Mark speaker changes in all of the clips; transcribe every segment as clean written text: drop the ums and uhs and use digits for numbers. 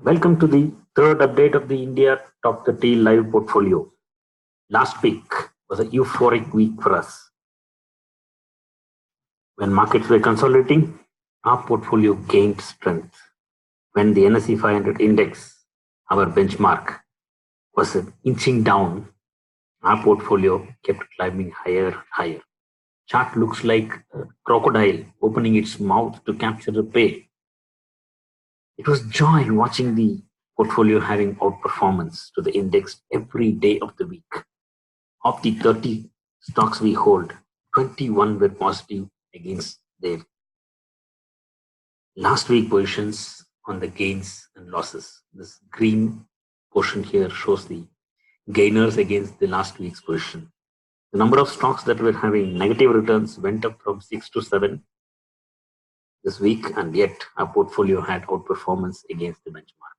Speaker 1: Welcome to the third update of the India Top 30 live portfolio. Last week was a euphoric week for us. When markets were consolidating, our portfolio gained strength. When the NSE 500 index, our benchmark, was inching down, our portfolio kept climbing higher and higher. Chart looks like a crocodile opening its mouth to capture the prey. It was joy watching the portfolio having outperformance to the index every day of the week. Of the 30 stocks we hold, 21 were positive against their last week positions on the gains and losses. This green portion here shows the gainers against the last week's position. The number of stocks that were having negative returns went up from 6 to 7 this week, and yet our portfolio had outperformance against the benchmark.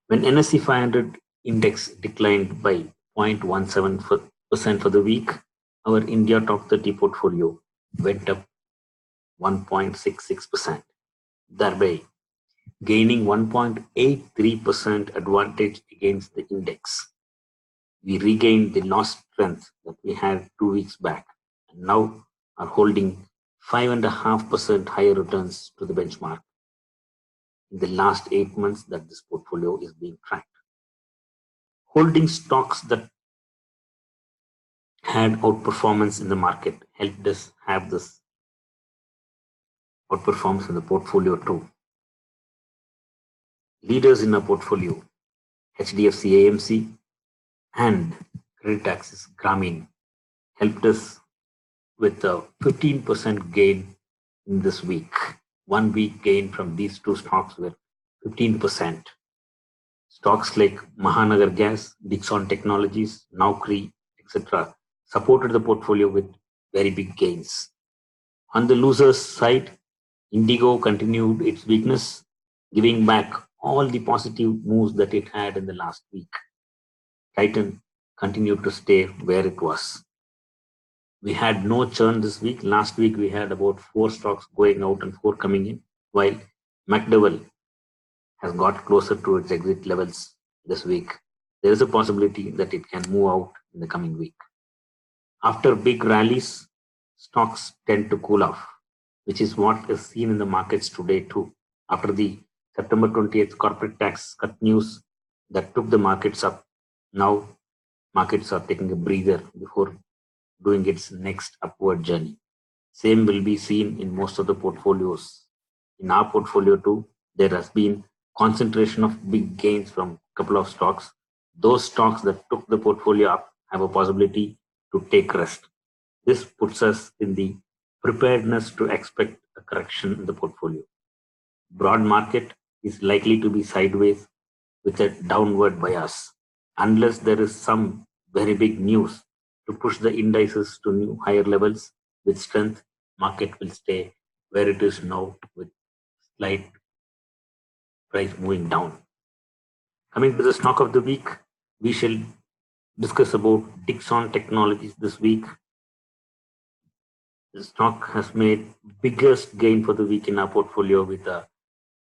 Speaker 1: When NSE 500 index declined by 0.17% for the week, our India Top 30 portfolio went up 1.66%, thereby gaining 1.83% advantage against the index. We regained the lost strength that we had 2 weeks back and now are holding 5.5% higher returns to the benchmark in the last 8 months that this portfolio is being tracked. Holding stocks that had outperformance in the market helped us have this outperformance in the portfolio too. Leaders in our portfolio, HDFC AMC and Credit Access Grameen, helped us with a 15% gain in this week. 1 week gain from these two stocks were 15%. Stocks like Mahanagar Gas, Dixon Technologies, Naukri, etc. supported the portfolio with very big gains. On the losers side, Indigo continued its weakness, giving back all the positive moves that it had in the last week. Titan continued to stay where it was. We had no churn this week. Last week we had about 4 stocks going out and 4 coming in, while McDowell has got closer to its exit levels this week. There is a possibility that it can move out in the coming week. After big rallies, stocks tend to cool off, which is what is seen in the markets today too. After the September 20th corporate tax cut news that took the markets up, now markets are taking a breather before doing its next upward journey. Same will be seen in most of the portfolios. In our portfolio too, there has been concentration of big gains from a couple of stocks. Those stocks that took the portfolio up have a possibility to take rest. This puts us in the preparedness to expect a correction in the portfolio. Broad market is likely to be sideways with a downward bias. Unless there is some very big news to push the indices to new higher levels with strength, market will stay where it is now with slight price moving down. Coming to the stock of the week, we shall discuss about Dixon Technologies this week. The stock has made biggest gain for the week in our portfolio with a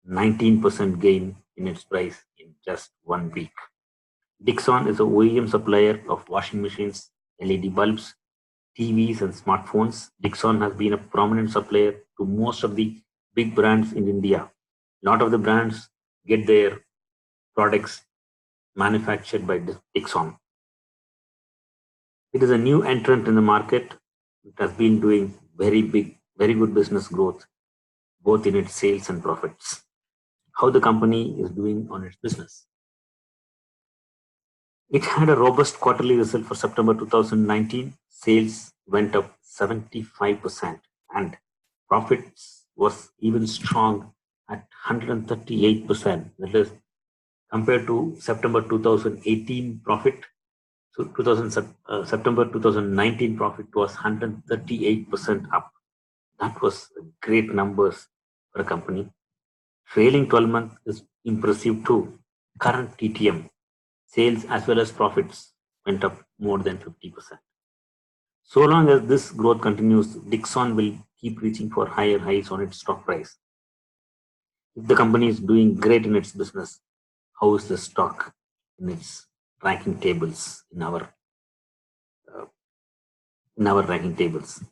Speaker 1: 19% gain in its price in just 1 week. Dixon is a OEM supplier of washing machines, LED bulbs, TVs and smartphones. Dixon has been a prominent supplier to most of the big brands in India. A lot of the brands get their products manufactured by Dixon. It is a new entrant in the market. It has been doing very good business growth, both in its sales and profits. How the company is doing on its business. It had a robust quarterly result for September 2019. Sales went up 75% and profits was even strong at 138%. That is, compared to September 2018 profit, so September 2019 profit was 138% up. That was great numbers for a company. Trailing 12 months is impressive too. Current TTM, sales as well as profits went up more than 50%. So long as this growth continues, Dixon will keep reaching for higher highs on its stock price. If the company is doing great in its business, how is the stock in its ranking tables uh, in our ranking tables?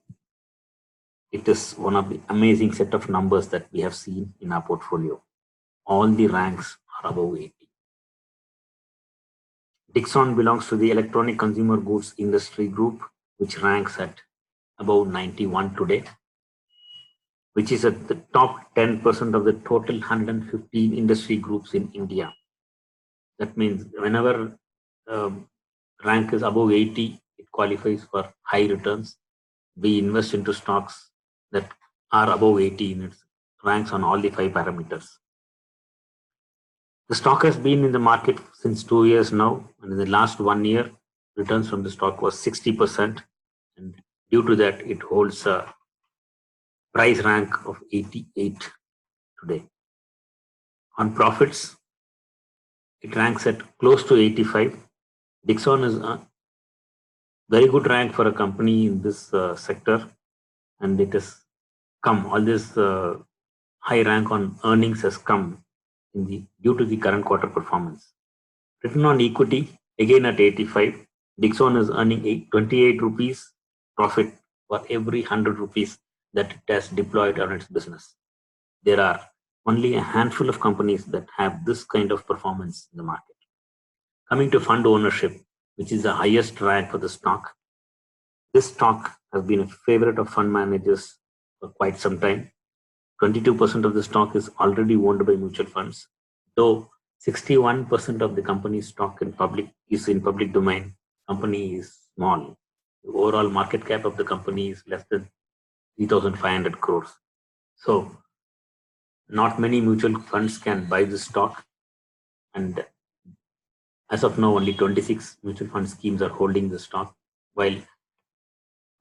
Speaker 1: It is one of the amazing set of numbers that we have seen in our portfolio. All the ranks are above 80. Dixon belongs to the electronic consumer goods industry group, which ranks at above 91 today, which is at the top 10% of the total 115 industry groups in India. That means whenever rank is above 80, it qualifies for high returns. We invest into stocks that are above 80 in its ranks on all the 5 parameters. The stock has been in the market since 2 years now, and in the last 1 year, returns from the stock was 60%, and due to that, it holds a price rank of 88 today. On profits, it ranks at close to 85. Dixon is a very good rank for a company in this sector, and it has come. All this high rank on earnings has come due to the current quarter performance. Return on equity again at 85. Dixon is earning 28 rupees profit for every 100 rupees that it has deployed on its business. There are only a handful of companies that have this kind of performance in the market. Coming to fund ownership, which is the highest rank for the stock. This stock has been a favorite of fund managers for quite some time. 22% of the stock is already owned by mutual funds, though 61% of the company's stock is in public domain. Company is small. The overall market cap of the company is less than 3,500 crores. So, not many mutual funds can buy this stock, and as of now, only 26 mutual fund schemes are holding the stock. While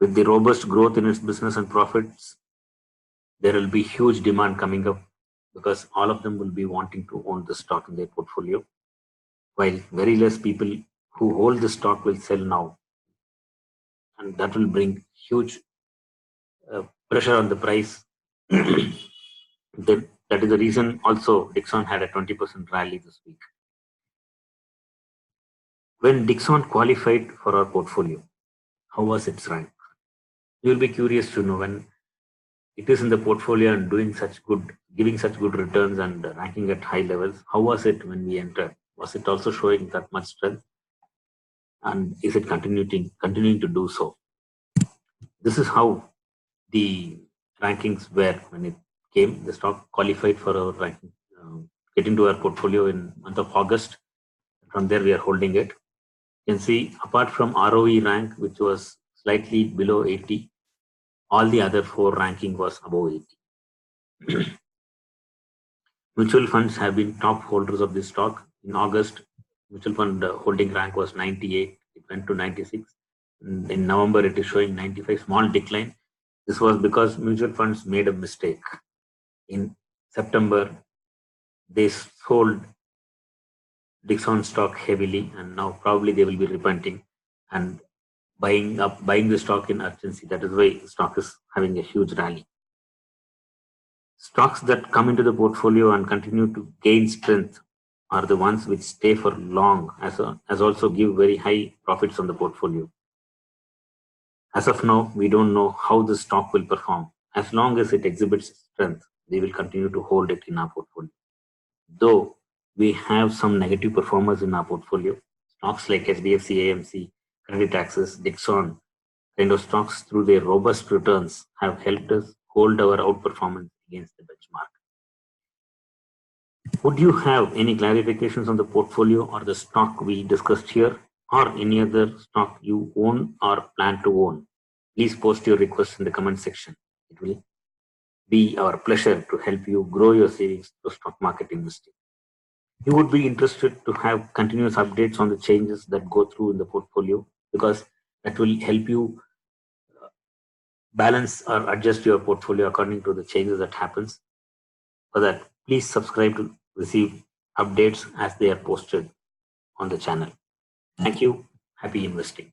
Speaker 1: with the robust growth in its business and profits, there will be huge demand coming up because all of them will be wanting to own the stock in their portfolio, while very less people who hold the stock will sell now, and that will bring huge pressure on the price. That is the reason also Dixon had a 20% rally this week. When Dixon qualified for our portfolio, how was its rank? You will be curious to know when it is in the portfolio and giving such good returns and ranking at high levels. How was it when we entered? Was it also showing that much strength? And is it continuing to do so? This is how the rankings were when it came. The stock qualified for our ranking, get into our portfolio in month of August. From there, we are holding it. You can see apart from ROE rank, which was slightly below 80, all the other 4 ranking was above 80. Mutual funds have been top holders of this stock. In August, mutual fund holding rank was 98. It went to 96. In November, it is showing 95, small decline. This was because mutual funds made a mistake. In September, they sold Dixon stock heavily, and now probably they will be repenting and buying the stock in urgency. That is why the stock is having a huge rally. Stocks that come into the portfolio and continue to gain strength are the ones which stay for long, as also give very high profits on the portfolio. As of now, we don't know how the stock will perform. As long as it exhibits strength, we will continue to hold it in our portfolio. Though we have some negative performers in our portfolio, stocks like HDFC, AMC, Credit Access, Dixon, kind of stocks through their robust returns have helped us hold our outperformance against the benchmark. Would you have any clarifications on the portfolio or the stock we discussed here, or any other stock you own or plan to own? Please post your requests in the comment section. It will be our pleasure to help you grow your savings to stock market investing. You would be interested to have continuous updates on the changes that go through in the portfolio, because that will help you balance or adjust your portfolio according to the changes that happens. For that, please subscribe to receive updates as they are posted on the channel. Thank you. Happy investing.